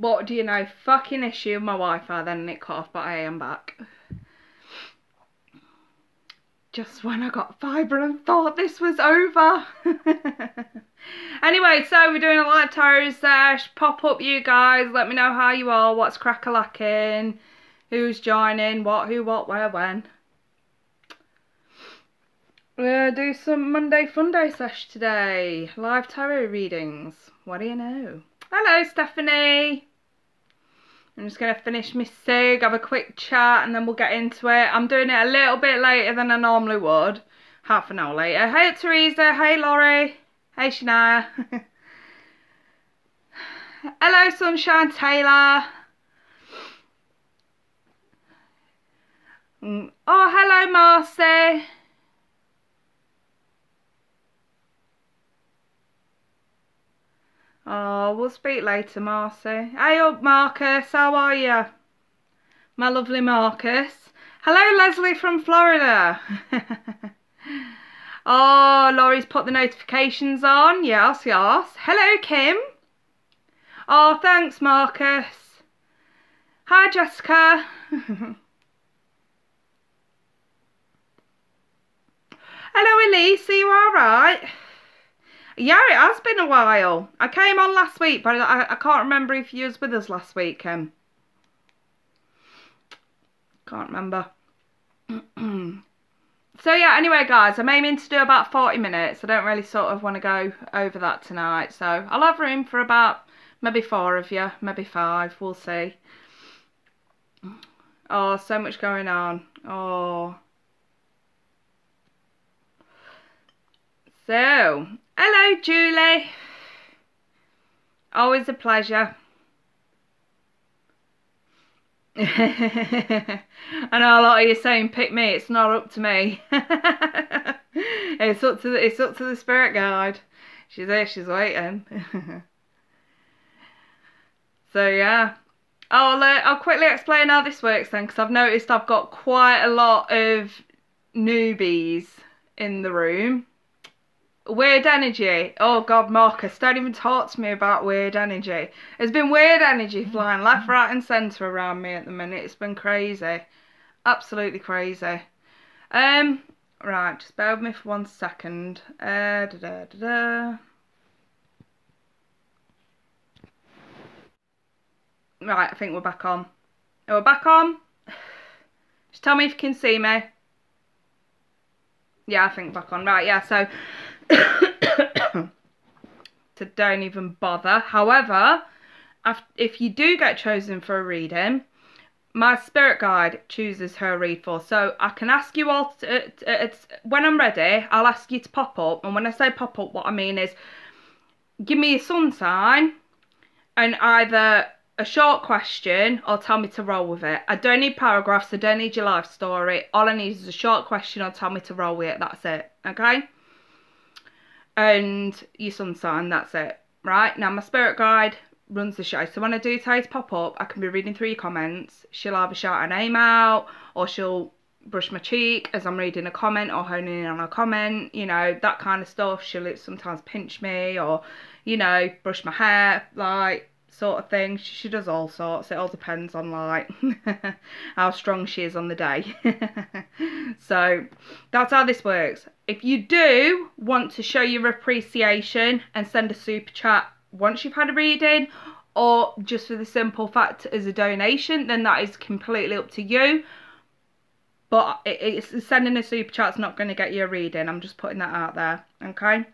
what do you know? Fucking issue with my Wi-Fi, then it cut off, but I am back. Just when I got fibre and thought this was over. Anyway, so we're doing a live tarot sesh. Pop up, you guys. Let me know how you are. What's crack-a-lacking. Who's joining. What, who, what, where, when. We'll do some Monday Funday sesh today. Live tarot readings. What do you know? Hello, Stephanie. I'm just going to finish my cig, have a quick chat, and then we'll get into it. I'm doing it a little bit later than I normally would. Half an hour later. Hey, Teresa. Hey, Laurie. Hey, Shania. Hello, Sunshine Taylor. Oh, hello, Marcy. Oh, we'll speak later, Marcy. Hey up, Marcus. How are you? My lovely Marcus. Hello, Leslie from Florida. Oh, Laurie's put the notifications on. Yes, yes. Hello, Kim. Oh, thanks, Marcus. Hi, Jessica. Hello, Elise. Are you all right? Yeah, it has been a while. I came on last week, but I can't remember if you was with us last week, Kim. Can't remember. So yeah, anyway, guys, I'm aiming to do about 40 minutes. I don't really sort of want to go over that tonight. So I'll have room for about maybe 4 of you, maybe 5. We'll see. Oh, so much going on. Oh. So, hello, Julie. Always a pleasure. I know a lot of you saying pick me. It's not up to me. It's up to the spirit guide. She's there. She's waiting. So yeah. I'll quickly explain how this works then, because I've noticed I've got quite a lot of newbies in the room. Weird energy. Oh God, Marcus, don't even talk to me about weird energy. There's been weird energy flying left, right and centre around me at the minute. It's been crazy. Absolutely crazy. Right, just bear with me for 1 second. Right, I think we're back on. We're back on. Just tell me if you can see me. Yeah, I think back on. Right, yeah, so so don't even bother. However, if you do get chosen for a reading, my spirit guide chooses her read for. So I can ask you all, when I'm ready, I'll ask you to pop up. And when I say pop up, what I mean is give me a sun sign and either a short question or tell me to roll with it. I don't need paragraphs. I don't need your life story. All I need is a short question or tell me to roll with it. That's it. Okay? And your sun sign, that's it. Right? Now, my spirit guide runs the show. So when I do tell you to pop up, I can be reading through your comments. She'll either shout her name out or she'll brush my cheek as I'm reading a comment or honing in on a comment. You know, that kind of stuff. She'll sometimes pinch me or, you know, brush my hair, like, sort of thing. She does all sorts. It all depends on, like, how strong she is on the day. So that's how this works. If you do want to show your appreciation and send a super chat once you've had a reading, or just for the simple fact as a donation, then that is completely up to you. But it's sending a super chat's not going to get you a reading. I'm just putting that out there. Okay?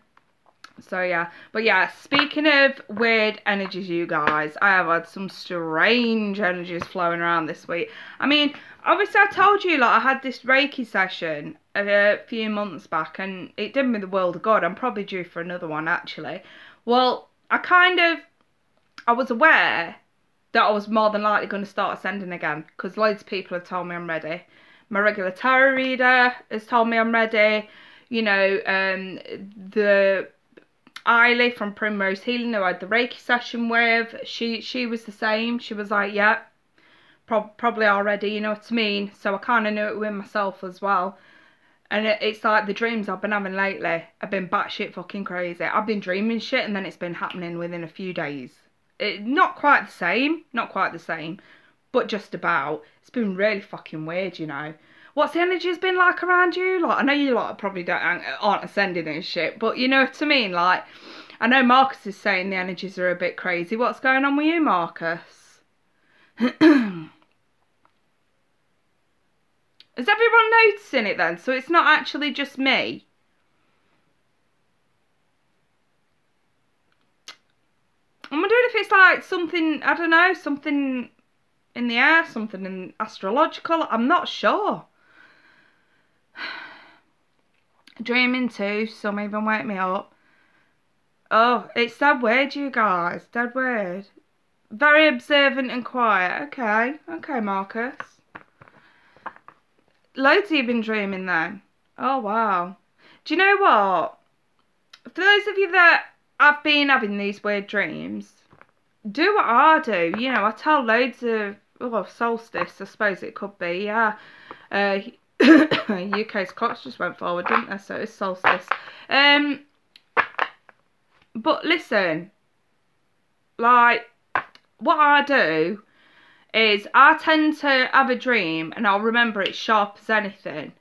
So yeah, but yeah, speaking of weird energies, you guys, I have had some strange energies flowing around this week. I mean, obviously I told you, like, I had this Reiki session a few months back and it did me the world of good. I'm probably due for another one, actually. Well, I was aware that I was more than likely going to start ascending again, because loads of people have told me I'm ready. My regular tarot reader has told me I'm ready. You know, the Eiley from Primrose Healing, who I had the Reiki session with, she was the same. She was like, yeah, probably already, you know what I mean? So I kind of knew it with myself as well. And it's like the dreams I've been having lately have been batshit fucking crazy. I've been dreaming shit and then it's been happening within a few days. not quite the same, not quite the same, but just about. It's been really fucking weird, you know. What's the energy's been like around you? Like, I know you lot probably aren't ascending and shit, but you know what I mean? Like, I know Marcus is saying the energies are a bit crazy. What's going on with you, Marcus? Is everyone noticing it then? So it's not actually just me? I'm wondering if it's like something, I don't know, something in the air, something in astrological. I'm not sure. Dreaming too, some even wake me up. Oh, it's dead weird, you guys. Dead weird. Very observant and quiet. Okay, okay, Marcus. Loads of you been dreaming then. Oh, wow. Do you know what? For those of you that have been having these weird dreams, do what I do. You know, I tell loads of, oh, solstice, I suppose it could be, yeah. UK's clocks just went forward, didn't they? So it's solstice. But listen, like, what I do is I tend to have a dream and I'll remember it sharp as anything.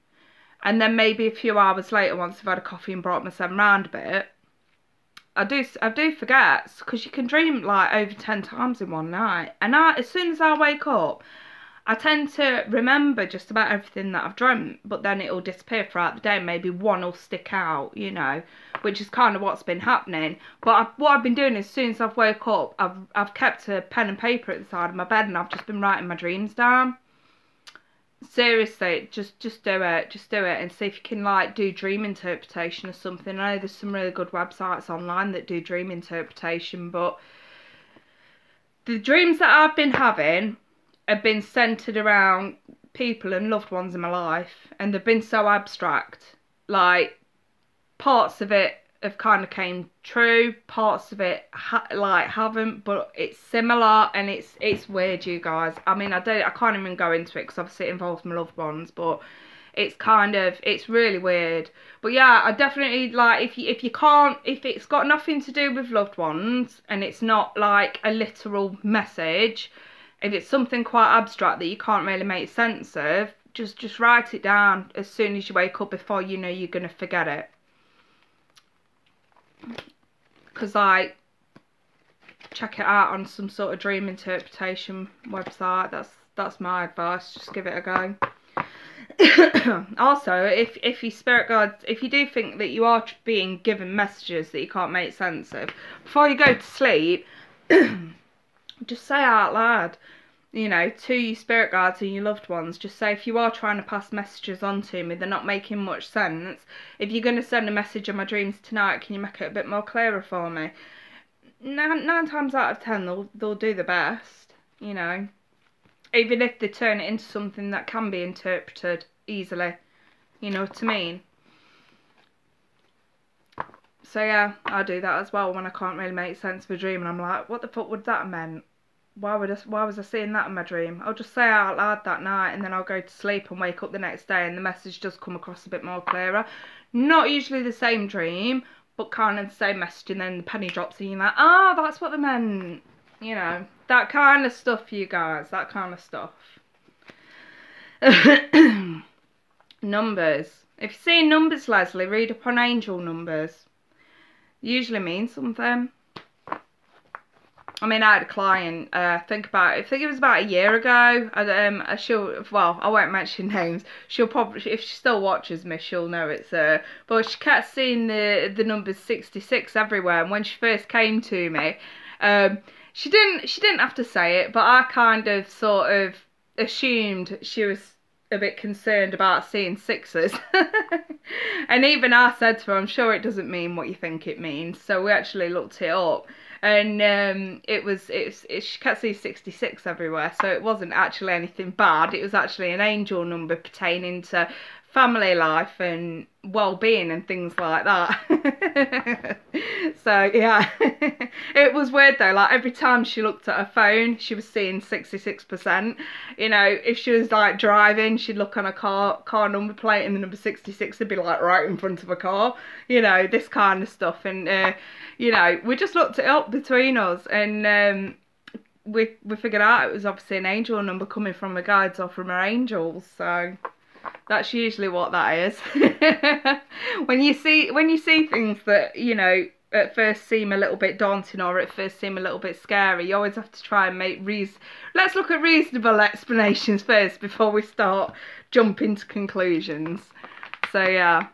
And then maybe a few hours later, once I've had a coffee and brought myself round a bit, I do forget, because you can dream like over 10 times in one night. And as soon as I wake up, I tend to remember just about everything that I've dreamt, but then it'll disappear throughout the day. Maybe one will stick out, you know, which is kind of what's been happening. But what I've been doing is, as soon as I've woke up, I've kept a pen and paper at the side of my bed, and I've just been writing my dreams down. Seriously, just do it, and see if you can like do dream interpretation or something. I know there's some really good websites online that do dream interpretation, but the dreams that I've been having have been centered around people and loved ones in my life, and they've been so abstract. Like, parts of it have kind of came true, parts of it haven't, but it's similar, and it's weird, you guys. I mean, I can't even go into it because obviously it involves my loved ones, but it's really weird. But yeah, I definitely, like, if it's got nothing to do with loved ones and it's not like a literal message, if it's something quite abstract that you can't really make sense of, just write it down as soon as you wake up, before you know you're going to forget it. Because, like, check it out on some sort of dream interpretation website. That's my advice. Just give it a go. Also, if you spirit guides, if you do think that you are being given messages that you can't make sense of, before you go to sleep, just say out loud, you know, to your spirit guides and your loved ones, just say, if you are trying to pass messages on to me, they're not making much sense. If you're going to send a message in my dreams tonight, can you make it a bit more clearer for me? Nine times out of 10, they'll do the best, you know. Even if they turn it into something that can be interpreted easily, you know what I mean? So yeah, I do that as well when I can't really make sense of a dream, and I'm like, what the fuck would that have meant? Why was I seeing that in my dream? I'll just say it out loud that night, and then I'll go to sleep and wake up the next day, and the message does come across a bit more clearer. Not usually the same dream, but kind of the same message, and then the penny drops and you're like, oh, that's what they meant. You know, that kind of stuff, you guys, that kind of stuff. Numbers. If you see numbers, Leslie, read up on angel numbers. Usually means something. I mean, I had a client, I think it was about a year ago, and I won't mention names, she'll probably, if she still watches me, she'll know it's her, but she kept seeing the numbers 66 everywhere, and when she first came to me, she didn't have to say it, but I kind of sort of assumed she was a bit concerned about seeing sixes. And even I said to her, I'm sure it doesn't mean what you think it means, so we actually looked it up. And she kept seeing 66 everywhere, so it wasn't actually anything bad. It was actually an angel number pertaining to family life and well-being and things like that. So yeah, it was weird though, like every time she looked at her phone she was seeing 66%. You know, if she was like driving, she'd look on a car number plate and the number 66 would be like right in front of a car, you know, this kind of stuff. And you know, we just looked it up between us, and we figured out it was obviously an angel number coming from her guides or from her angels. So that's usually what that is. when you see things that, you know, at first seem a little bit daunting or at first seem a little bit scary, you always have to try and make let's look at reasonable explanations first before we start jumping to conclusions. So yeah.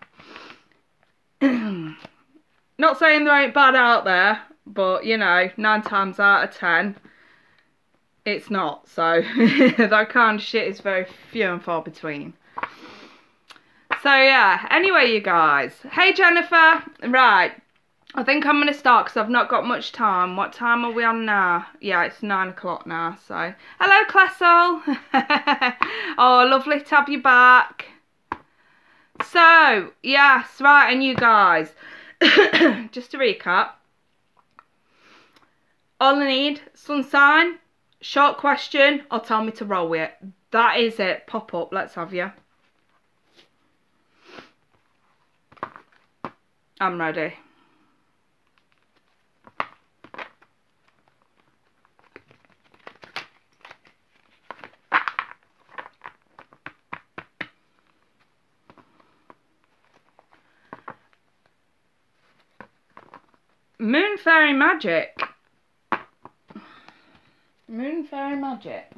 Not saying there ain't bad out there, but you know, 9 times out of 10 it's not. So that kind of shit is very few and far between. So yeah, anyway you guys, hey Jennifer, right, I think I'm going to start because I've not got much time. What time are we on now? Yeah, it's 9 o'clock now, so hello Clessel. Oh, lovely to have you back. So yes, right, and you guys, just to recap, all I need, sun sign, short question, or tell me to roll with it. That is it. Pop up, let's have you. I'm ready. Moon Fairy Magic. Moon Fairy Magic.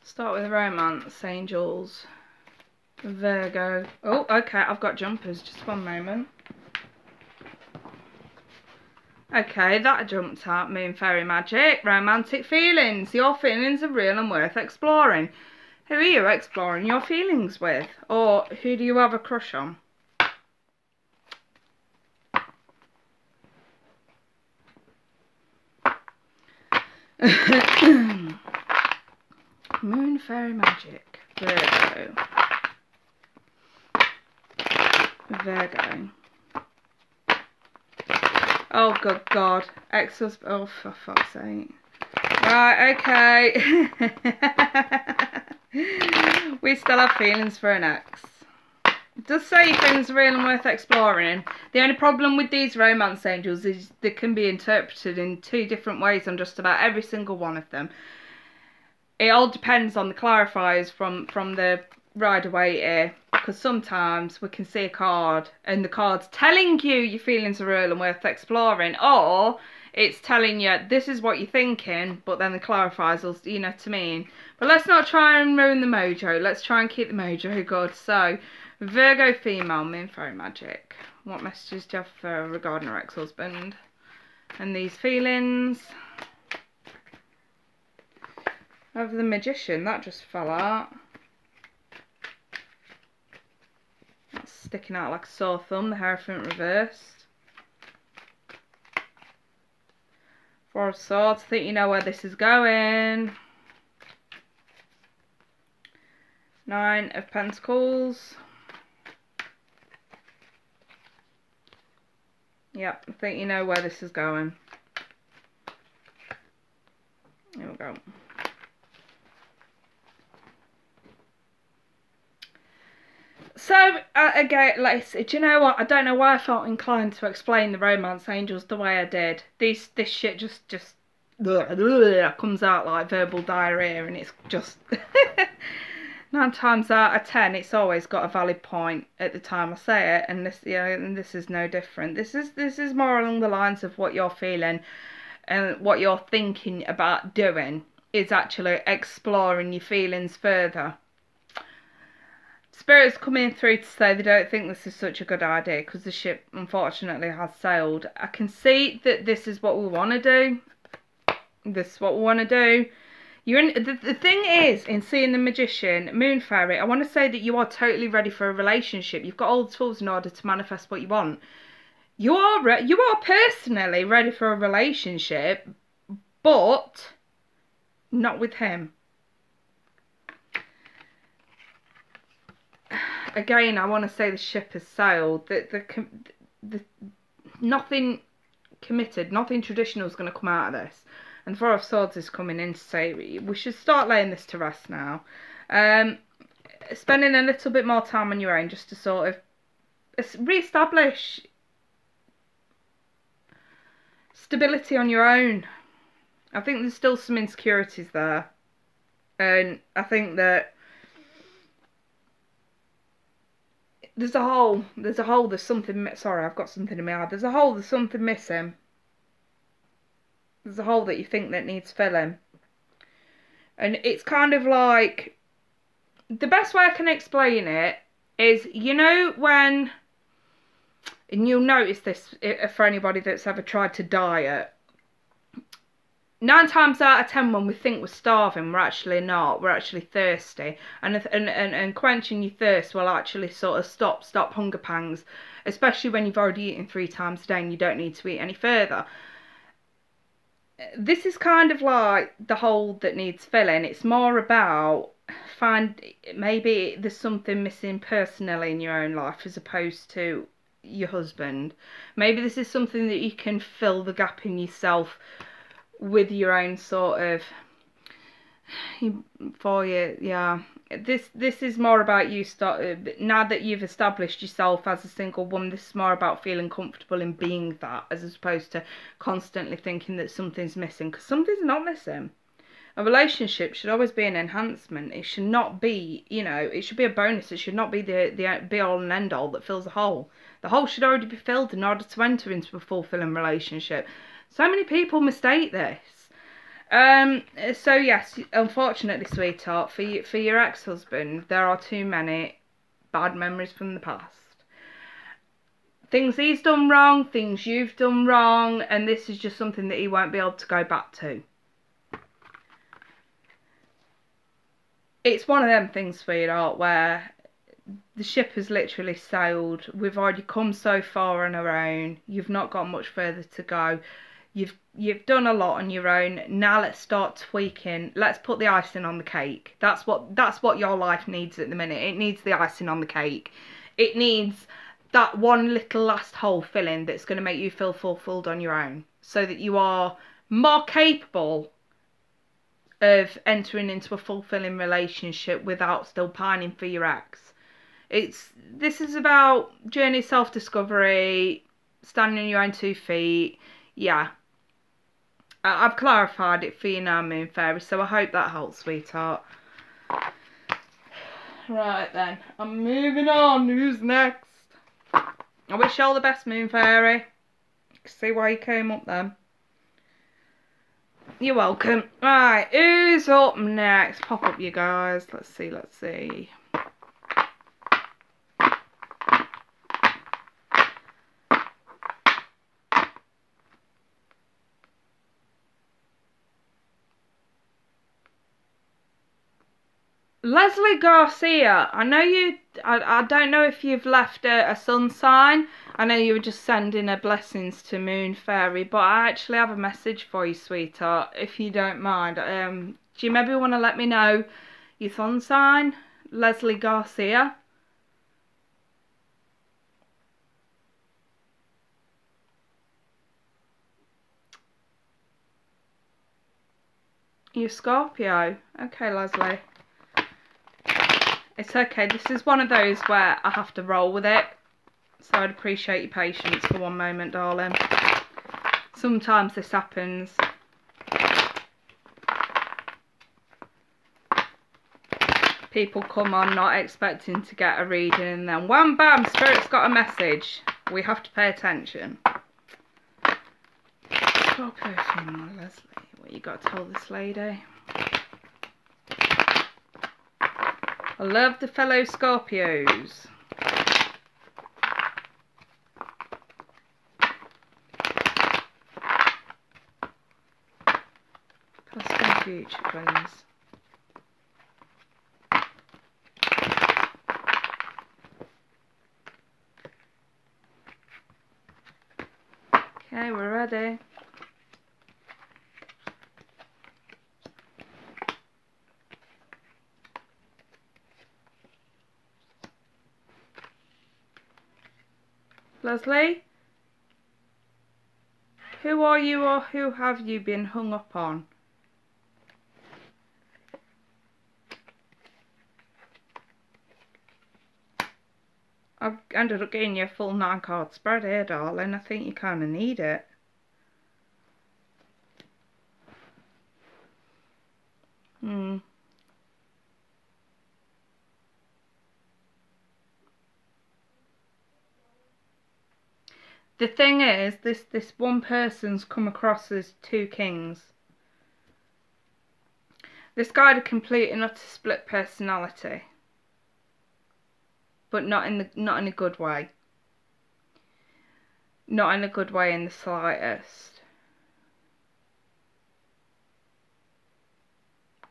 Start with romance, angels, Virgo. Oh, okay, I've got jumpers. Just one moment. Okay, that jumped out. Moon Fairy Magic. Romantic feelings. Your feelings are real and worth exploring. Who are you exploring your feelings with? Or who do you have a crush on? Moon Fairy Magic. Virgo. Virgo. Oh, good God. Ex-husband. Oh, for fuck's sake. Right, okay. We still have feelings for an ex. It does say things real and worth exploring. The only problem with these romance angels is they can be interpreted in 2 different ways on just about every single one of them. It all depends on the clarifiers from the Rider-Waite, because sometimes we can see a card and the card's telling you your feelings are real and worth exploring, or it's telling you this is what you're thinking, but then the clarifiers will, you know what I mean. But let's not try and ruin the mojo. Let's try and keep the mojo good. So, Virgo female, Moon Fairy Magic. What messages do you have for regarding her ex-husband and these feelings? Of the Magician, that just fell out. That's sticking out like a sore thumb, the Hierophant reversed. 4 of Swords, I think you know where this is going. 9 of Pentacles. Yep, I think you know where this is going. There we go. So, again, do you know what? I don't know why I felt inclined to explain the romance angels the way I did. This shit just comes out like verbal diarrhea, and it's just 9 times out of 10, it's always got a valid point at the time I say it, and this, and this is no different. This is more along the lines of what you're feeling and what you're thinking about doing is actually exploring your feelings further. Spirit's coming through to say they don't think this is such a good idea because the ship unfortunately has sailed. I can see that this is what we want to do. This is what we want to do. The thing is, in seeing the Magician, Moon Fairy, I want to say that you are totally ready for a relationship. You've got all the tools in order to manifest what you want. You are personally ready for a relationship, but not with him. again, I want to say the ship has sailed. The nothing committed, nothing traditional is going to come out of this. And the Four of Swords is coming in to say we should start laying this to rest now. Spending a little bit more time on your own just to sort of re-establish stability on your own. I think there's still some insecurities there. And I think that there's something, sorry, I've got something in my eye. There's something missing. There's a hole that you think that needs filling. And it's kind of like, the best way I can explain it is, you know when, and you'll notice this for anybody that's ever tried to diet, 9 times out of 10 when we think we're starving, we're actually not. We're actually thirsty. And quenching your thirst will actually sort of stop hunger pangs, especially when you've already eaten 3 times a day and you don't need to eat any further. This is kind of like the hole that needs filling. It's more about maybe there's something missing personally in your own life as opposed to your husband. Maybe this is something that you can fill the gap in yourself with your own sort of this is more about you now that you've established yourself as a single woman. This is more about feeling comfortable in being that, as opposed to constantly thinking that something's missing, because something's not missing. A relationship should always be an enhancement. It should not be, it should be a bonus. It should not be the be all and end all that fills a hole. The hole should already be filled in order to enter into a fulfilling relationship. So many people mistake this. So yes, unfortunately, sweetheart, for your ex-husband, there are too many bad memories from the past. Things he's done wrong, things you've done wrong, and this is just something that he won't be able to go back to. It's one of them things, sweetheart, where the ship has literally sailed. We've already come so far on our own. You've not got much further to go. You've done a lot on your own. Now let's start tweaking. Let's put the icing on the cake. That's what your life needs at the minute. It needs the icing on the cake. It needs that one little last hole filling that's going to make you feel fulfilled on your own, so that you are more capable of entering into a fulfilling relationship without still pining for your ex. This is about journey, self-discovery, standing on your own 2 feet. Yeah. I've clarified it for you now, Moon Fairy, so I hope that helps, sweetheart. Right then, I'm moving on. Who's next? I wish you all the best, Moon Fairy. See why you came up then. You're welcome. Right, who's up next? Pop up, you guys. Let's see. Leslie Garcia, I know I don't know if you've left a sun sign. I know you were just sending her blessings to Moon Fairy, but I actually have a message for you, sweetheart, if you don't mind. Do you maybe want to let me know your sun sign, Leslie Garcia? You're Scorpio. Okay, Leslie. It's okay. This is one of those where I have to roll with it. So I'd appreciate your patience for one moment, darling. Sometimes this happens. People come on not expecting to get a reading, and then wham bam, Spirit's got a message. We have to pay attention. Scorpio female, Leslie. What you got to tell this lady? I love the fellow Scorpios. Past and future, please. Okay, we're ready. Leslie? Who are you, or who have you been hung up on? I've ended up getting you a full 9-card spread here, darling. I think you kind of need it. The thing is, this one person's come across as 2 kings. This guy had a complete and utter split personality, but not in a good way. Not in a good way in the slightest.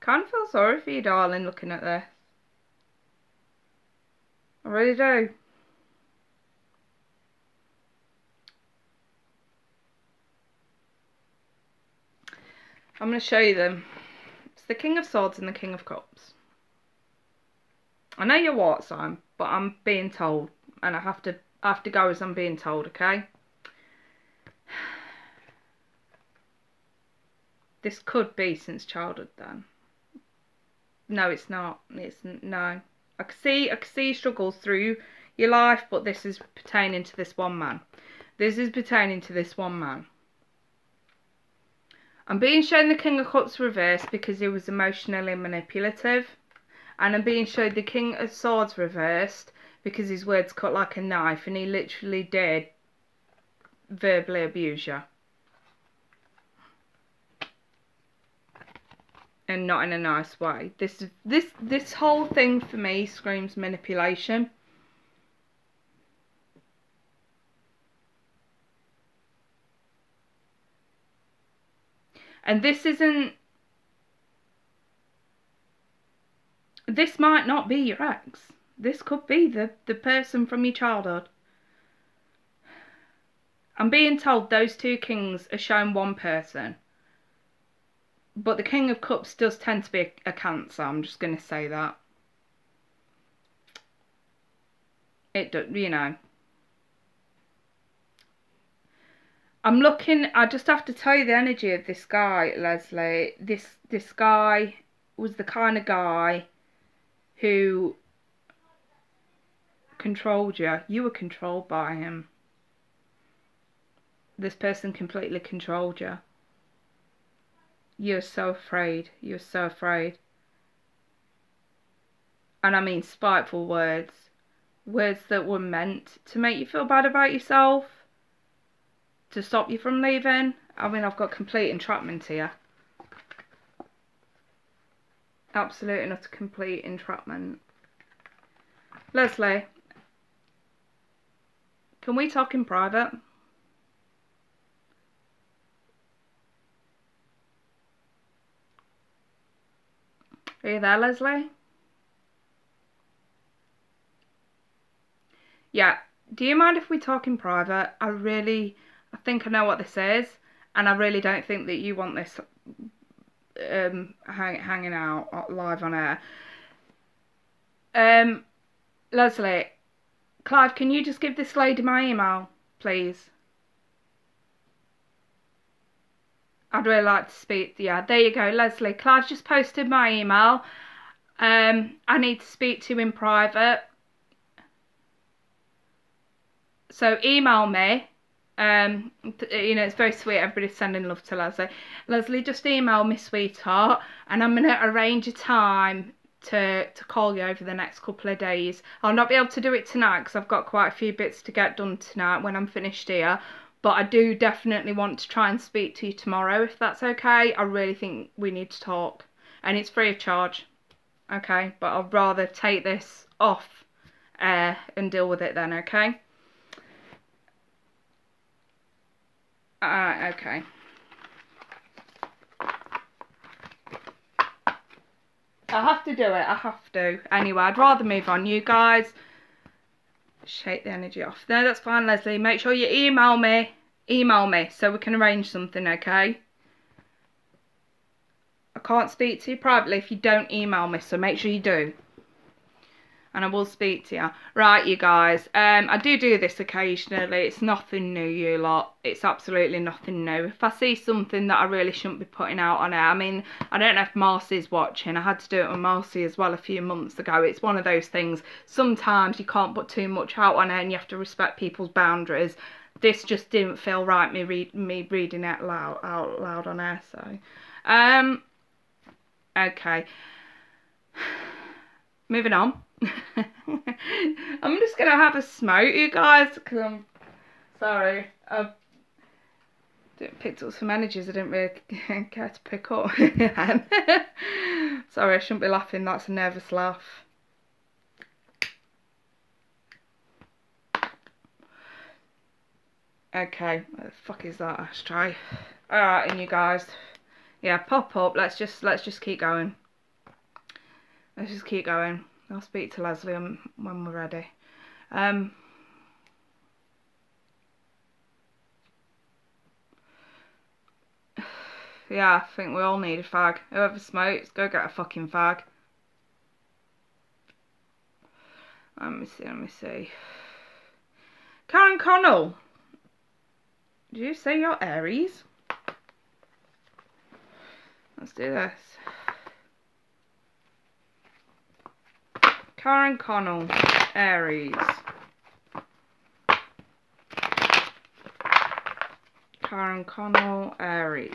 Kind of feel sorry for you, darling, looking at this. I really do. I'm going to show you them. It's the King of Swords and the King of Cups. I know your what sign, but I'm being told, and I have to go as I'm being told, okay? This could be since childhood, then. No, it's not. No. I can see struggles through your life, but this is pertaining to this one man. This is pertaining to this one man. I'm being shown the King of Cups reversed because he was emotionally manipulative. And I'm being shown the King of Swords reversed because his words cut like a knife and he literally did verbally abuse you. And not in a nice way. This whole thing for me screams manipulation. And this might not be your ex. This could be the person from your childhood. I'm being told those 2 kings are shown one person. But the King of Cups does tend to be a Cancer. I'm just going to say that. It does, you know. I'm looking, I just have to tell you the energy of this guy, Leslie. This guy was the kind of guy who controlled you. You were controlled by him. This person completely controlled you. You're so afraid. You're so afraid. And I mean spiteful words. Words that were meant to make you feel bad about yourself. To stop you from leaving. I mean, I've got complete entrapment here. Absolute and utter complete entrapment. Leslie, can we talk in private? Are you there, Leslie? Yeah. Do you mind if we talk in private? I think I know what this is, and I really don't think that you want this hanging out live on air. Leslie, Clive, can you just give this lady my email, please? I'd really like to speak. Yeah, there you go, Leslie. Clive's just posted my email. I need to speak to you in private. So email me. You know, it's very sweet. Everybody's sending love to Leslie. Leslie, just email me, sweetheart, and I'm gonna arrange a time to call you over the next couple of days. I'll not be able to do it tonight because I've got quite a few bits to get done tonight when I'm finished here. But I do definitely want to try and speak to you tomorrow, if that's okay. I really think we need to talk, and it's free of charge. Okay, but I'd rather take this off air and deal with it then. Okay. Okay. I have to do it. I have to. Anyway, I'd rather move on. You guys, shake the energy off. No, that's fine, Leslie. Make sure you email me. Email me so we can arrange something, okay? I can't speak to you privately if you don't email me, so make sure you do. and I will speak to you. Right, you guys, I do this occasionally. It's nothing new, you lot. It's absolutely nothing new. If I see something that I really shouldn't be putting out on air, I mean, I don't know if Marcy's watching. I had to do it with Marcy as well a few months ago. It's one of those things. Sometimes you can't put too much out on air and you have to respect people's boundaries. This just didn't feel right, me reading it out loud on air, so. Okay. Moving on. I'm just gonna have a smoke, you guys, because I'm sorry. I've picked up some energies I didn't really care to pick up. Sorry, I shouldn't be laughing. That's a nervous laugh. Okay, what the fuck is that ashtray? Alright, and you guys, yeah, pop up. Let's just keep going. Let's just keep going. I'll speak to Leslie when we're ready. Yeah, I think we all need a fag. Whoever smokes, go get a fucking fag. Let me see. Karen Connell. Did you say you're Aries? Let's do this. Karen Connell, Aries. Karen Connell, Aries.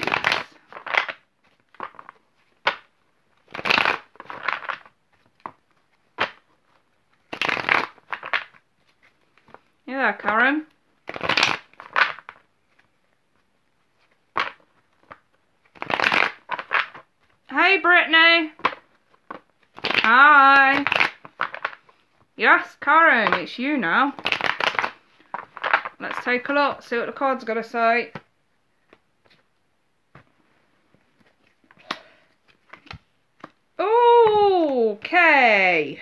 Yeah, Karen. Hey, Brittany. Hi. Yes, Karen, it's you now. Let's take a look, see what the card's got to say. Okay.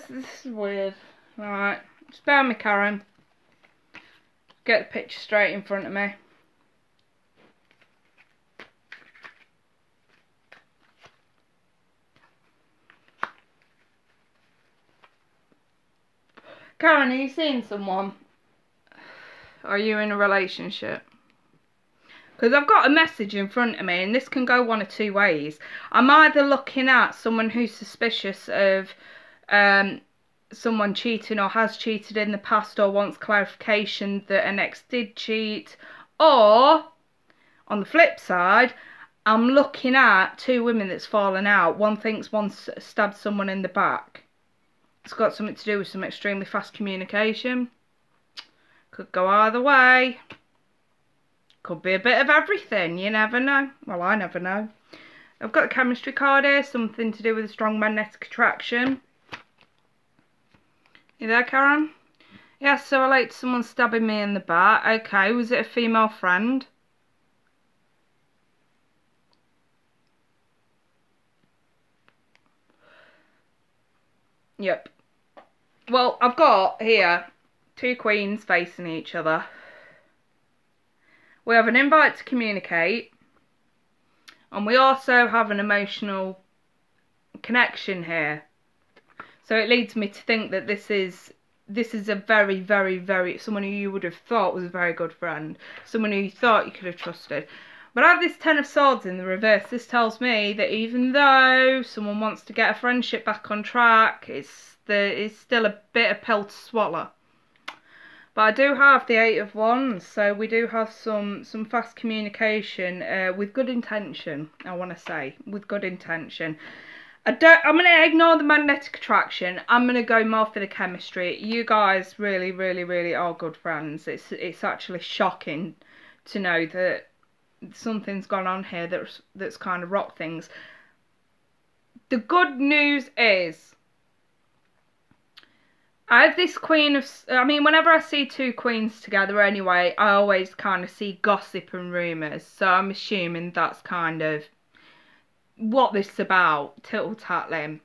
This is weird. Right, just bear with me, Karen. Get the picture straight in front of me. Karen, are you seeing someone? Are you in a relationship? Because I've got a message in front of me, and this can go one of two ways. I'm either looking at someone who's suspicious of someone cheating or has cheated in the past or wants clarification that an ex did cheat, or on the flip side, I'm looking at two women that's fallen out. One thinks one stabbed someone in the back. It's got something to do with some extremely fast communication. Could go either way. Could be a bit of everything. You never know. Well, I never know. I've got a chemistry card here. Something to do with a strong magnetic attraction. You there, Karen? Yes, so I relate to someone stabbing me in the back. Okay, was it a female friend? Yep. Well, I've got here two queens facing each other. We have an invite to communicate, and we also have an emotional connection here. So it leads me to think that this is a very, very, very, someone who you would have thought was a very good friend, someone who you thought you could have trusted. But I have this Ten of Swords in the reverse. This tells me that even though someone wants to get a friendship back on track, it's still a bit of pill to swallow. But I do have the Eight of Wands, so we do have some fast communication with good intention, I want to say, with good intention. I'm going to ignore the magnetic attraction. I'm going to go more for the chemistry. You guys really, really, really are good friends. It's actually shocking to know that something's gone on here that's kind of rocked things. The good news is, I have this queen of... I mean, whenever I see two queens together anyway, I always kind of see gossip and rumours. So I'm assuming that's kind of what this is about, tittle-tattling.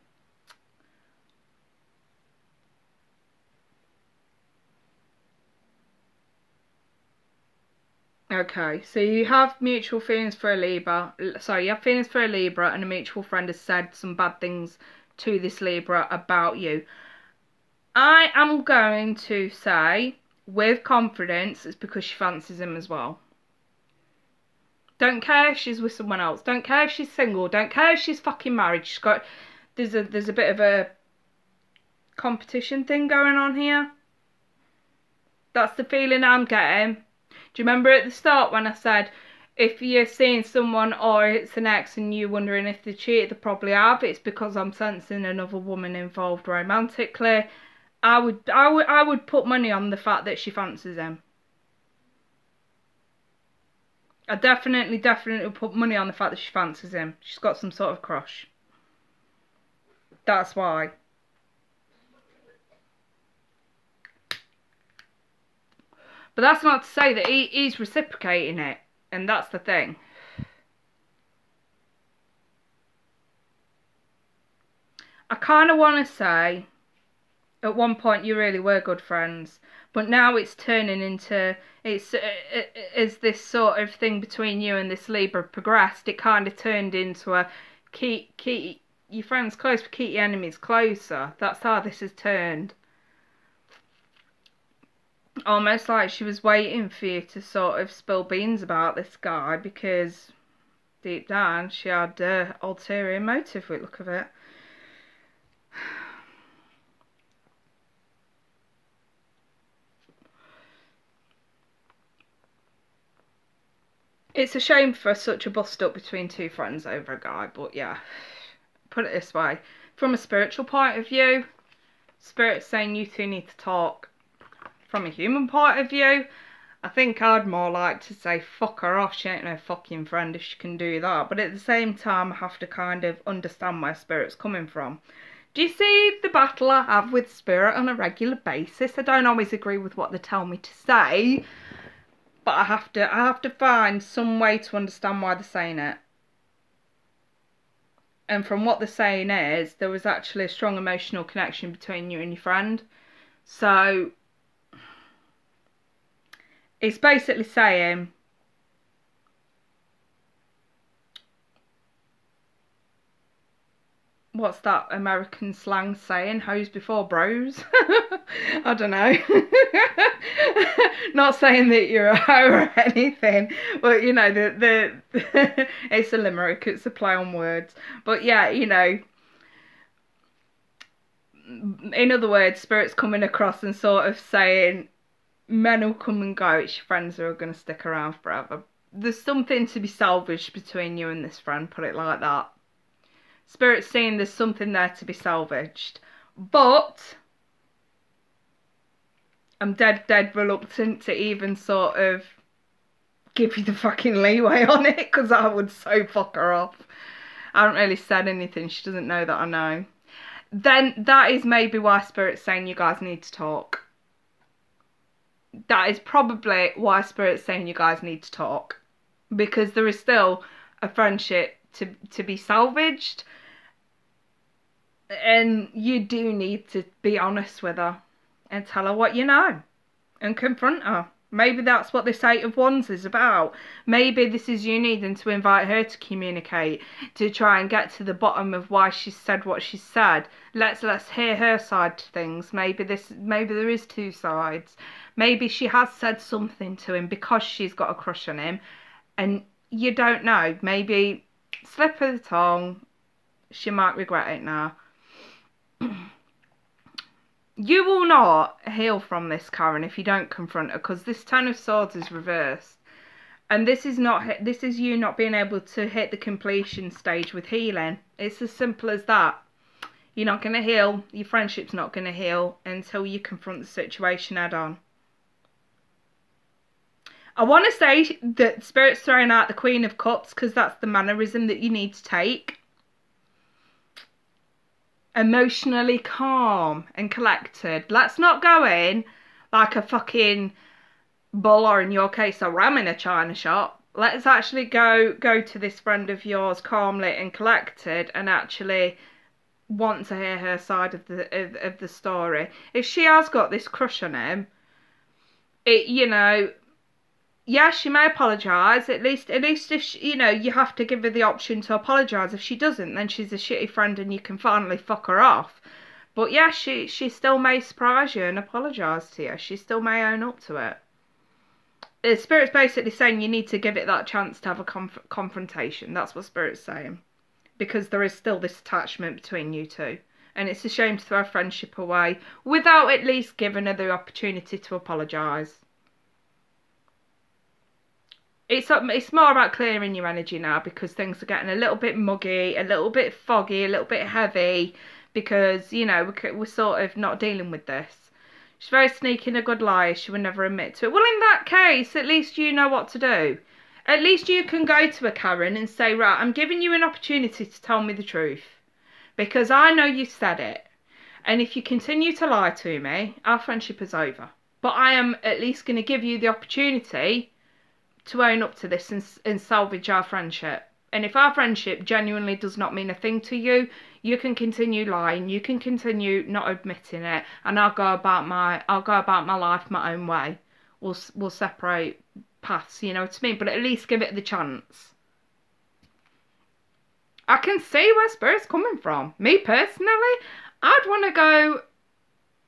Okay, so you have mutual feelings for a Libra. Sorry, you have feelings for a Libra, and a mutual friend has said some bad things to this Libra about you. I am going to say, with confidence, it's because she fancies him as well. Don't care if she's with someone else. Don't care if she's single. Don't care if she's fucking married. She's got. There's a bit of a competition thing going on here. That's the feeling I'm getting. Do you remember at the start when I said, if you're seeing someone or it's an ex and you're wondering if they cheated, they probably have. It's because I'm sensing another woman involved romantically. I would put money on the fact that she fancies him. I definitely would put money on the fact that she fancies him. She's got some sort of crush. That's why. But that's not to say that he's reciprocating it. And that's the thing. I kind of want to say, at one point you really were good friends. But now it's turning into, as this sort of thing between you and this Libra progressed, it kind of turned into a keep your friends close, but keep your enemies closer. That's how this has turned. Almost like she was waiting for you to sort of spill beans about this guy, because deep down she had an ulterior motive with the look of it. It's a shame for such a bust up between two friends over a guy, but yeah. Put it this way. From a spiritual point of view, Spirit's saying you two need to talk. From a human point of view, I think I'd more like to say fuck her off, she ain't no fucking friend if she can do that. But at the same time, I have to kind of understand where Spirit's coming from. Do you see the battle I have with Spirit on a regular basis? I don't always agree with what they tell me to say, but I have to find some way to understand why they're saying it. And from what they're saying is, there was actually a strong emotional connection between you and your friend. So it's basically saying, what's that American slang saying? Hoes before bros? I don't know. Not saying that you're a hoe or anything, but you know, it's a limerick, it's a play on words. But yeah, you know, in other words, Spirit's coming across and sort of saying, men will come and go, it's your friends who are going to stick around forever. There's something to be salvaged between you and this friend, put it like that. Spirit's saying there's something there to be salvaged. But I'm dead reluctant to even sort of give you the fucking leeway on it, because I would so fuck her off. I haven't really said anything, she doesn't know that I know. Then that is maybe why Spirit's saying you guys need to talk. That is probably why Spirit's saying you guys need to talk. Because there is still a friendship to be salvaged. And you do need to be honest with her and tell her what you know and confront her. Maybe that's what this Eight of Wands is about. Maybe this is you needing to invite her to communicate, to try and get to the bottom of why she said what she said. Let's hear her side to things. Maybe there is two sides. Maybe she has said something to him because she's got a crush on him, and you don't know. Maybe slip of the tongue. She might regret it now. You will not heal from this, Karen, if you don't confront her, because this Ten of Swords is reversed. And this is you not being able to hit the completion stage with healing. It's as simple as that. You're not going to heal, your friendship's not going to heal until you confront the situation head on. I want to say that Spirit's throwing out the Queen of Cups because that's the mannerism that you need to take. Emotionally calm and collected. Let's not go in like a fucking bull, or in your case a ram in a china shop. Let's actually go to this friend of yours calmly and collected and actually want to hear her side of the story. If she has got this crush on him, you know, yeah, she may apologise. At least if she, you know, you have to give her the option to apologise. If she doesn't, then she's a shitty friend, and you can finally fuck her off. But yeah, she still may surprise you and apologise to you. She still may own up to it. The Spirit's basically saying you need to give it that chance to have a confrontation. That's what Spirit's saying. Because there is still this attachment between you two. And it's a shame to throw a friendship away without at least giving her the opportunity to apologise. It's more about clearing your energy now, because things are getting a little bit muggy, a little bit foggy, a little bit heavy, because, you know, we're sort of not dealing with this. She's very sneaky and a good liar. She would never admit to it. Well, in that case, at least you know what to do. At least you can go to a Karen and say, right, I'm giving you an opportunity to tell me the truth, because I know you said it. And if you continue to lie to me, our friendship is over. But I am at least going to give you the opportunity to own up to this and salvage our friendship. And if our friendship genuinely does not mean a thing to you, you can continue lying, you can continue not admitting it, and I'll go about my life my own way. We'll separate paths, you know what I mean? But at least give it the chance. I can see where Spirit's coming from. Me personally, I'd want to go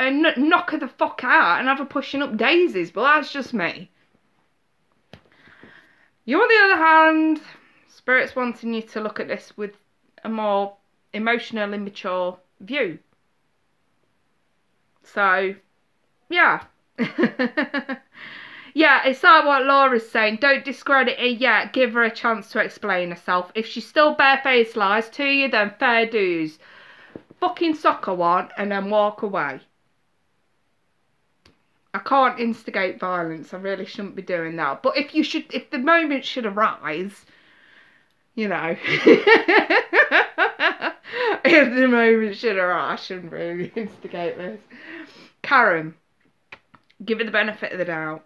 and knock her the fuck out and have her pushing up daisies, but that's just me. You, on the other hand, Spirit's wanting you to look at this with a more emotional, immature view. So, yeah. Yeah, it's like what Laura's saying. Don't discredit her yet. Give her a chance to explain herself. If she still barefaced lies to you, then fair dues. Fucking sock her one and then walk away. I can't instigate violence. I really shouldn't be doing that. But if the moment should arise, you know, if the moment should arise, I shouldn't really instigate this. Karen, give her the benefit of the doubt.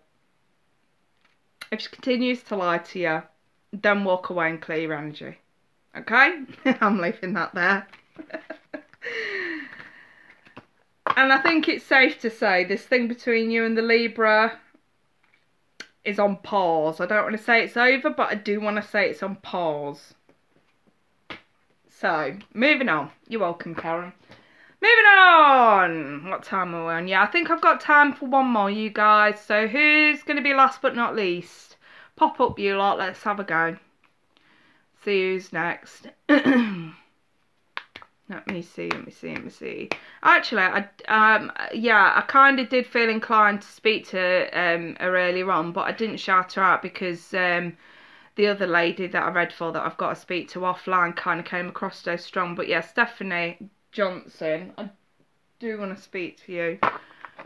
If she continues to lie to you, then walk away and clear your energy. Okay? I'm leaving that there. And I think it's safe to say this thing between you and the Libra is on pause. I don't want to say it's over, but I do want to say it's on pause. So, moving on. You're welcome, Karen. Moving on. What time are we on? Yeah, I think I've got time for one more, you guys. So, who's going to be last but not least? Pop up, you lot. Let's have a go. See who's next. Let me see. Actually, I kind of did feel inclined to speak to her earlier on, but I didn't shout her out because the other lady that I read for that I've got to speak to offline kind of came across so strong. But yeah, Stephanie Johnson, I do want to speak to you.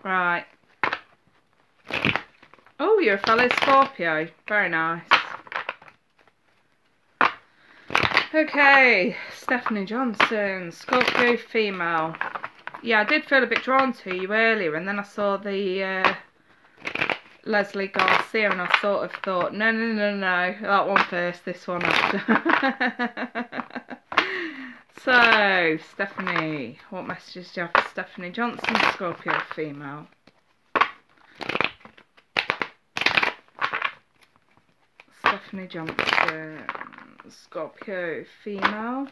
Right. Oh, you're a fellow Scorpio. Very nice. Okay, Stephanie Johnson, Scorpio female. Yeah, I did feel a bit drawn to you earlier, and then I saw the Leslie Garcia, and I sort of thought, no, that one first, this one after. So, Stephanie, what messages do you have for Stephanie Johnson, Scorpio female? Stephanie Johnson, Scorpio female.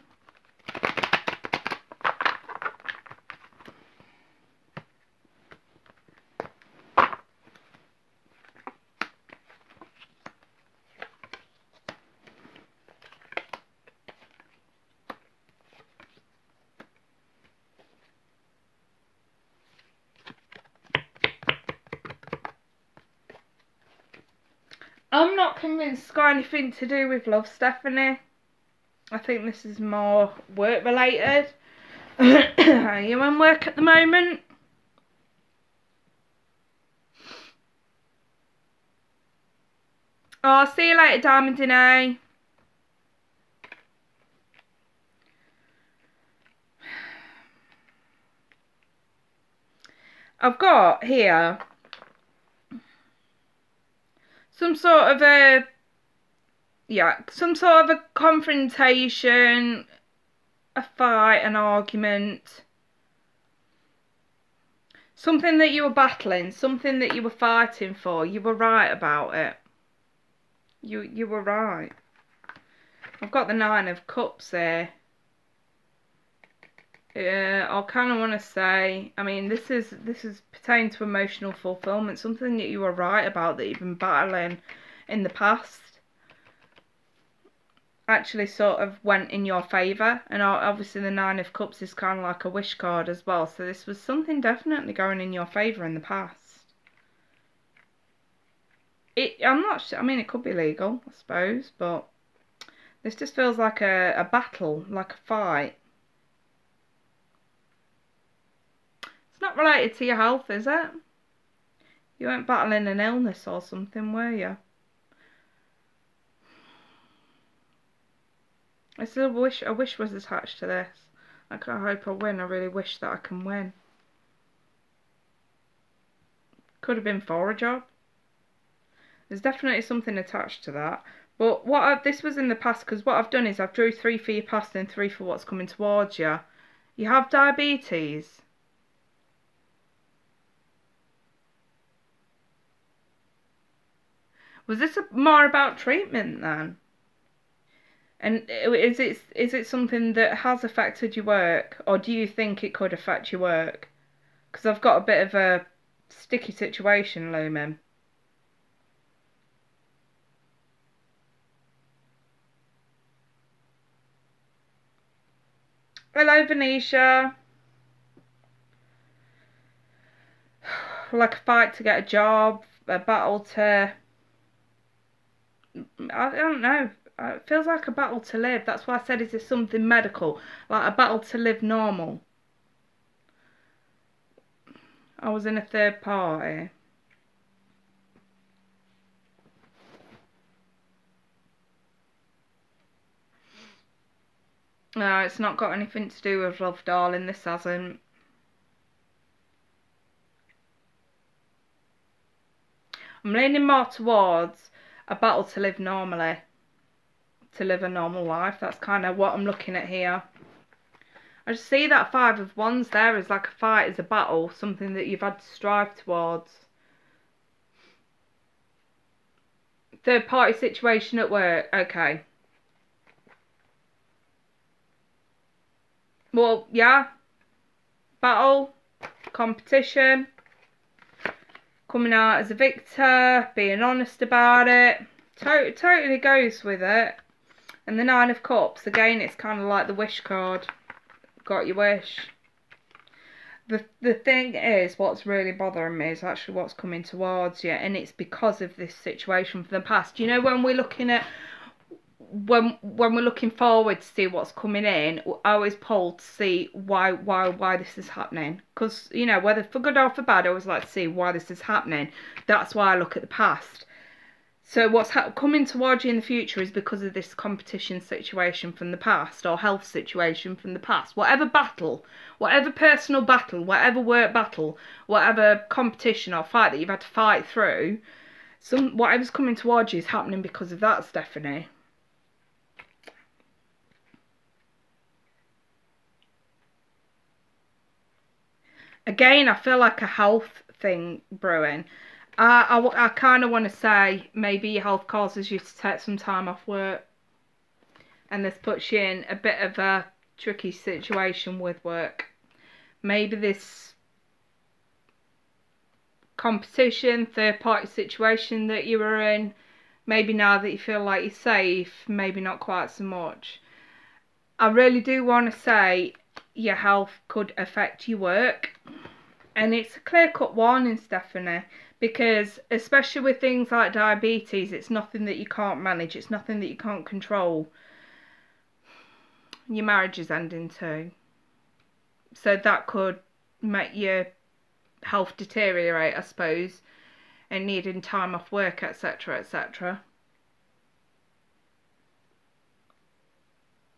I'm not convinced it's got anything to do with love, Stephanie. I think this is more work related. Are you on work at the moment? Oh, I'll see you later, Diamond Dene. I've got here some sort of a confrontation, a fight, an argument, something that you were battling, something that you were fighting for. You were right about it. You were right. I've got the Nine of Cups here. I kind of want to say, I mean, this is pertaining to emotional fulfillment, something that you were right about, that you've been battling in the past, actually sort of went in your favour. And obviously the Nine of Cups is kind of like a wish card as well, so this was something definitely going in your favour in the past. I'm not sure, I mean, it could be legal, I suppose, but this just feels like a battle, like a fight. It's not related to your health, is it? You weren't battling an illness or something, were you? I still wish a wish was attached to this. Like, I hope I win. I really wish that I can win. Could have been for a job. There's definitely something attached to that. But this was in the past, because what I've done is I've drew 3 for your past and 3 for what's coming towards you. You have diabetes. Was this more about treatment then? And is it something that has affected your work, or do you think it could affect your work? Because I've got a bit of a sticky situation looming. Hello, Venetia. Like a fight to get a job, a battle to... I don't know. It feels like a battle to live. That's why I said, is this something medical? Like a battle to live normal. I was in a third party. No, it's not got anything to do with love, darling. This hasn't. I'm leaning more towards a battle to live normally. To live a normal life. That's kind of what I'm looking at here. I just see that Five of Wands there as like a fight, as a battle, something that you've had to strive towards. Third party situation at work. Okay. Well, yeah. Battle. Competition. Coming out as a victor. Being honest about it. Totally goes with it. And the Nine of Cups. Again, it's kind of like the wish card. Got your wish. The thing is, what's really bothering me is actually what's coming towards you, and it's because of this situation from the past. You know, when we're looking at when we're looking forward to see what's coming in, I always pull to see why this is happening. Because, you know, whether for good or for bad, I always like to see why this is happening. That's why I look at the past. So what's coming towards you in the future is because of this competition situation from the past, or health situation from the past. Whatever battle, whatever personal battle, whatever work battle, whatever competition or fight that you've had to fight through, whatever's coming towards you is happening because of that, Stephanie. Again, I feel like a health thing brewing. I kind of want to say maybe your health causes you to take some time off work, and this puts you in a bit of a tricky situation with work. Maybe this competition, third party situation that you were in, maybe now that you feel like you're safe, maybe not quite so much. I really do want to say your health could affect your work, and it's a clear-cut warning, Stephanie, because especially with things like diabetes, it's nothing that you can't manage, it's nothing that you can't control. Your marriage is ending too, so that could make your health deteriorate, I suppose, and needing time off work, etc, etc.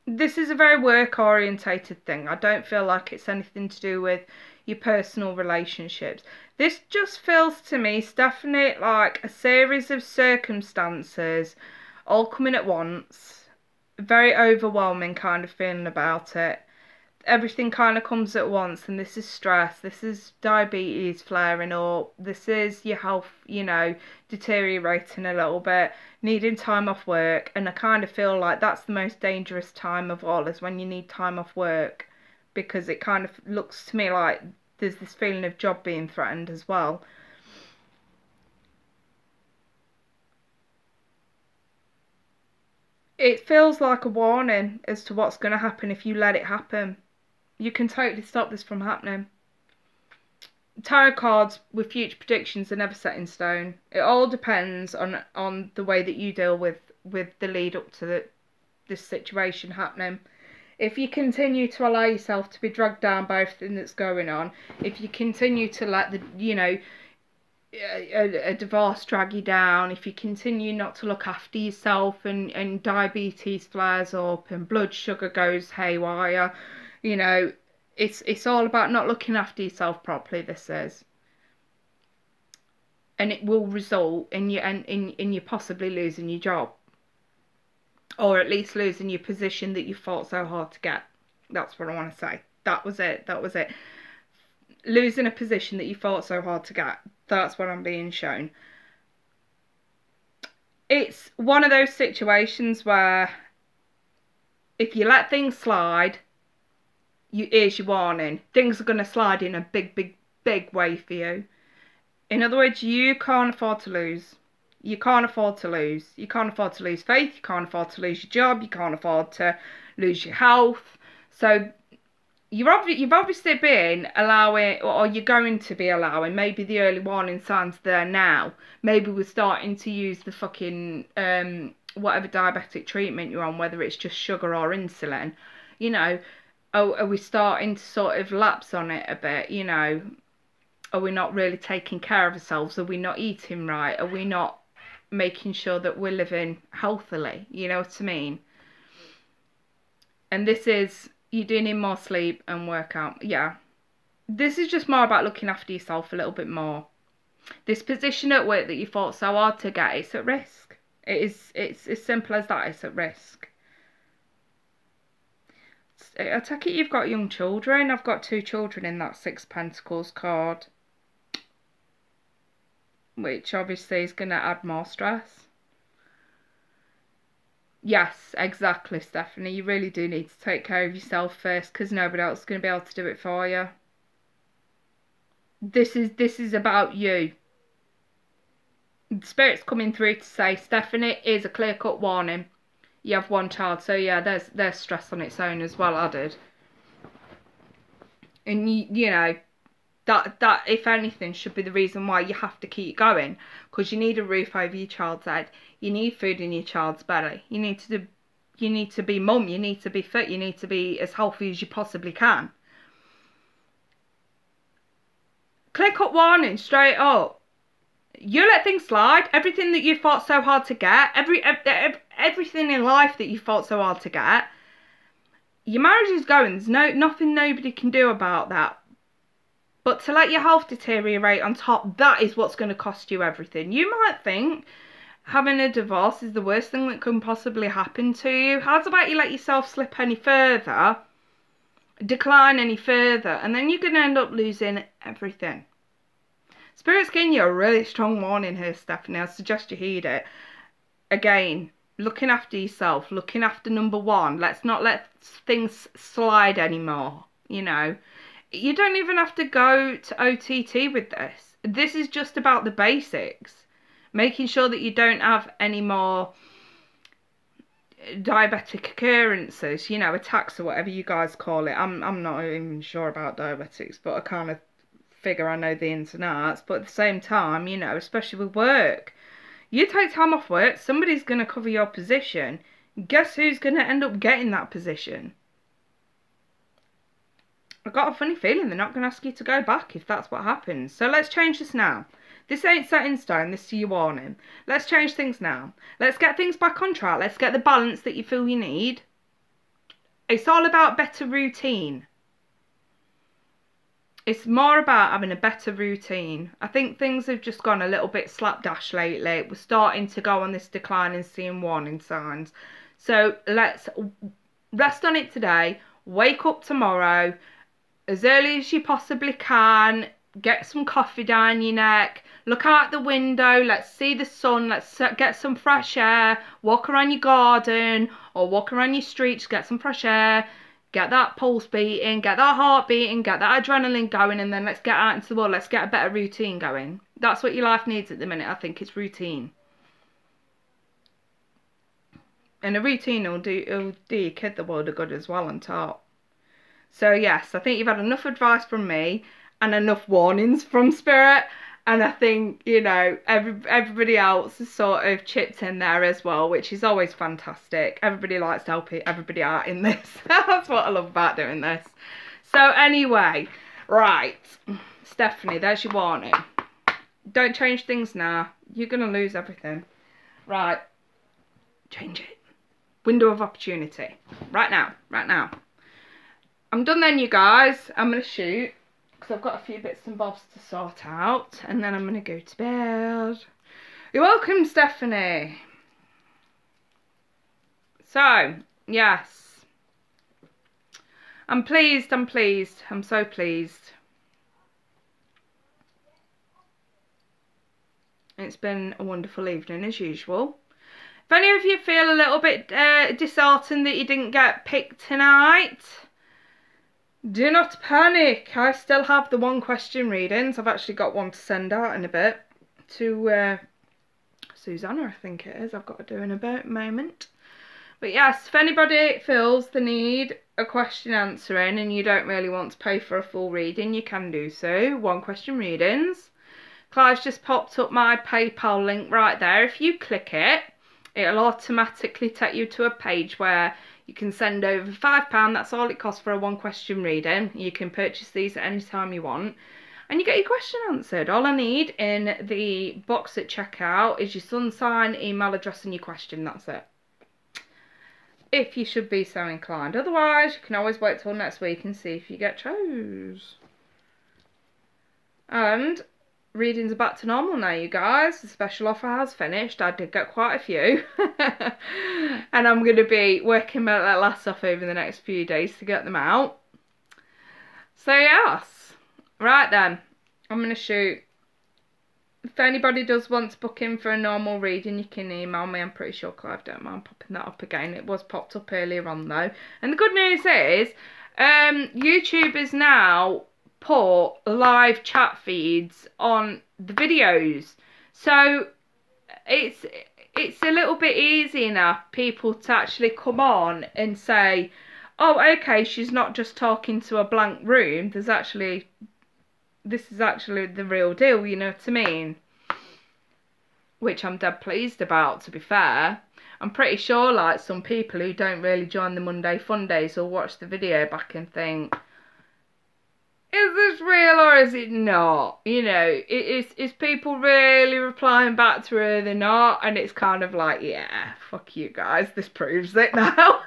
This is a very work orientated thing. I don't feel like it's anything to do with your personal relationships. This just feels to me, Stephanie, like a series of circumstances all coming at once. Very overwhelming kind of feeling about it. everything kind of comes at once, and this is stress, this is diabetes flaring up, this is your health, deteriorating a little bit, needing time off work. And I kind of feel like that's the most dangerous time of all, is when you need time off work, because it kind of looks to me like there's this feeling of job being threatened as well. It feels like a warning as to what's going to happen if you let it happen. You can totally stop this from happening. Tarot cards with future predictions are never set in stone. It all depends on the way that you deal with the lead up to this situation happening. If you continue to allow yourself to be dragged down by everything that's going on, if you continue to let a divorce drag you down, if you continue not to look after yourself, and diabetes flares up and blood sugar goes haywire, it's all about not looking after yourself properly, this is. And it will result in you possibly losing your job. Or at least losing your position that you fought so hard to get. That's what I want to say. That was it. Losing a position that you fought so hard to get. That's what I'm being shown. It's one of those situations where if you let things slide, here's your warning. Things are going to slide in a big way for you. In other words, you can't afford to lose. You can't afford to lose. You can't afford to lose faith. You can't afford to lose your job. You can't afford to lose your health. So you've obviously been allowing, or you're going to be allowing, maybe the early warning signs there now. Maybe we're starting to use the fucking whatever diabetic treatment you're on, whether it's just sugar or insulin. Are we starting to sort of lapse on it a bit? Are we not really taking care of ourselves? Are we not eating right? Are we not making sure that we're living healthily? You know what I mean? And this is, you do need more sleep and workout. Yeah. This is just more about looking after yourself a little bit more. This position at work that you fought so hard to get, it's at risk. It's as simple as that, it's at risk. I take it you've got young children. I've got 2 children in that 6 Pentacles card, which obviously is going to add more stress. Yes, exactly, Stephanie. You really do need to take care of yourself first, because nobody else is going to be able to do it for you. This is about you. Spirit's coming through to say, Stephanie, is a clear-cut warning. You have 1 child, so yeah, there's stress on its own as well added. And that if anything should be the reason why you have to keep going, because you need a roof over your child's head, you need food in your child's belly, you need to be mum, you need to be fit, you need to be as healthy as you possibly can. Clear-cut warning, straight up. You let things slide. Everything that you fought so hard to get, everything in life that you fought so hard to get, your marriage is going. There's nothing nobody can do about that. But to let your health deteriorate on top, that is what's going to cost you everything. You might think having a divorce is the worst thing that can possibly happen to you. How's about you let yourself slip any further, decline any further, and then you're going to end up losing everything. Spirit's giving you a really strong warning here, Stephanie. I suggest you heed it. Again, looking after yourself, looking after number 1. Let's not let things slide anymore, You don't even have to go to OTT with this. This is just about the basics. Making sure that you don't have any more diabetic occurrences, attacks or whatever you guys call it. I'm not even sure about diabetics, but I kind of figure I know the ins and outs. But at the same time, especially with work, you take time off work, somebody's going to cover your position. Guess who's going to end up getting that position? I've got a funny feeling they're not going to ask you to go back if that's what happens. So let's change this now. This ain't set in stone, this is your warning. Let's change things now. Let's get things back on track. Let's get the balance that you feel you need. It's all about better routine. It's more about having a better routine. I think things have just gone a little bit slapdash lately. We're starting to go on this decline and seeing warning signs. So let's rest on it today. wake up tomorrow as early as you possibly can, get some coffee down your neck, look out the window, let's see the sun, let's get some fresh air, walk around your garden or walk around your street, just get some fresh air, get that pulse beating, get that heart beating, get that adrenaline going, and then let's get out into the world, let's get a better routine going. That's what your life needs at the minute, I think. It's routine. And a routine will do your kid the world of good as well on top. So yes, I think you've had enough advice from me and enough warnings from Spirit, and I think, you know, everybody else has sort of chipped in there as well, which is always fantastic. Everybody likes to help everybody out in this. That's what I love about doing this. So anyway, right, Stephanie, there's your warning. Don't change things now. You're going to lose everything. Right, change it. Window of opportunity. Right now, right now. I'm done then, you guys. I'm going to shoot, because I've got a few bits and bobs to sort out, and then I'm going to go to bed. You're welcome, Stephanie. So, yes. I'm pleased, I'm pleased. I'm so pleased. It's been a wonderful evening, as usual. If any of you feel a little bit disheartened that you didn't get picked tonight, do not panic. I still have the 1 question readings. I've actually got one to send out in a bit to Susanna, I think it is. I've got to do in a moment. But yes, if anybody feels the need a question answering and you don't really want to pay for a full reading, you can do so. 1 question readings. Clive's just popped up my PayPal link right there. If you click it, it'll automatically take you to a page where you can send over £5. That's all it costs for a 1 question reading. You can purchase these at any time you want, and you get your question answered. All I need in the box at checkout is your sun sign, email address, and your question. That's it. If you should be so inclined. Otherwise, you can always wait till next week and see if you get chose. And readings are back to normal now, you guys. The special offer has finished. I did get quite a few. And I'm going to be working my little ass off over the next few days to get them out. So yes. Right then. I'm going to shoot. If anybody does want to book in for a normal reading, you can email me. I'm pretty sure Clive don't mind popping that up again. It was popped up earlier on though. And the good news is, YouTube is now put live chat feeds on the videos, so it's a little bit easier now for people to actually come on and say, oh okay, she's not just talking to a blank room, this is actually the real deal, you know what I mean? Which I'm dead pleased about, to be fair. I'm pretty sure like some people who don't really join the Monday Fundays will watch the video back and think, is this real or is it not? You know, is people really replying back to her? They're not, and it's kind of like, yeah, fuck you guys, this proves it now.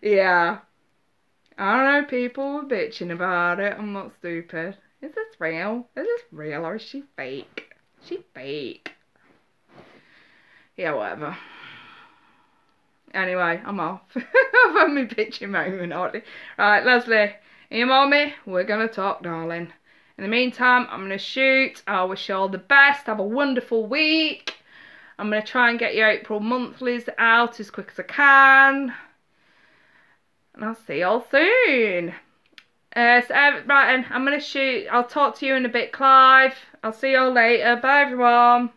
Yeah. I don't know, people were bitching about it. I'm not stupid. Is this real? Is this real or is she fake? Is she fake? Yeah, whatever. Anyway, I'm off. I've had my bitchy moment already. Right, Leslie, email me. We're going to talk, darling. In the meantime, I'm going to shoot. I wish you all the best. Have a wonderful week. I'm going to try and get your April monthlies out as quick as I can. And I'll see you all soon. Right then, I'm going to shoot. I'll talk to you in a bit, Clive. I'll see you all later. Bye, everyone.